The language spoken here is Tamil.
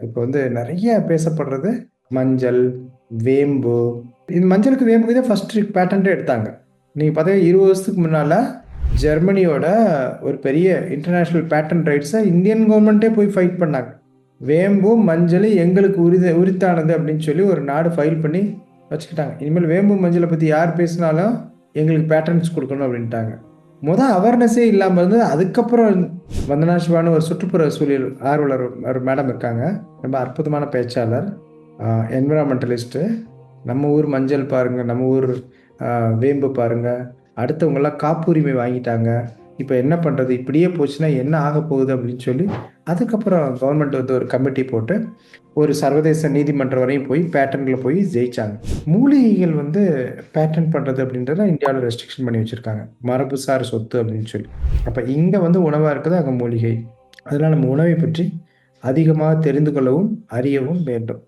இப்போ வந்து நெறைய பேசப்படுறது மஞ்சள், வேம்பு. இந்த மஞ்சளுக்கு, வேம்புக்கு தான் ஃபர்ஸ்ட் பேட்டன்ட்டே எடுத்தாங்க. நீங்க பார்த்தீங்கன்னா 20 வருஷத்துக்கு முன்னால ஜெர்மனியோட ஒரு பெரிய இன்டர்நேஷனல் பேட்டன்ட் ரைட்ஸ இந்தியன் கவர்ன்மென்ட்டே போய் ஃபைட் பண்ணாங்க. வேம்பும், மஞ்சளும் எங்களுக்கு உரித்தானது அப்படின்னு சொல்லி ஒரு நாடு ஃபைல் பண்ணி வச்சுக்கிட்டாங்க. இனிமேல் வேம்பு, மஞ்சள பத்தி யார் பேசினாலும் எங்களுக்கு பேட்டன்ட்ஸ் குடுக்கணும் அப்படின்ட்டாங்க. அவேர்னஸே இல்லாம இருந்தது. அதுக்கப்புறம் வந்தனா சிவான்னு ஒரு சுற்றுப்புற சூழல் ஆர்வலர் ஒரு மேடம் இருக்காங்க. ரொம்ப அற்புதமான பேச்சாளர். அ என்விரான்மென்டலிஸ்ட். நம்ம ஊர் மஞ்சள் பாருங்க, நம்ம ஊர் அ வேம்பு பாருங்க. அடுத்தவங்கலாம் காப்புரிமை வாங்கிட்டாங்க. இப்ப என்ன பண்றது? இப்படியே போச்சுன்னா என்ன ஆகப்போகுது? அப்படின்னு சொல்லி, அதுக்கப்புறம் கவர்ன்மெண்ட் வந்து ஒரு கமிட்டி போட்டு, ஒரு சர்வதேச நீதிமன்றம் வரையும் போய் பேட்டன்ட்ல போய் ஜெயிச்சாங்க. மூலிகைகள் வந்து பேட்டன்ட் பண்றது அப்படின்றத இந்தியாவுல ரெஸ்ட்ரிக்ஷன் பண்ணி வச்சிருக்காங்க. மரபுசார் சொத்து அப்படின்னு சொல்லி. அப்ப இங்க வந்து உணவா இருக்குது, அங்க மூலிகை. அதனால நம்ம உணவை பற்றி அதிகமாக தெரிந்து கொள்ளவும், அறியவும் வேண்டும்.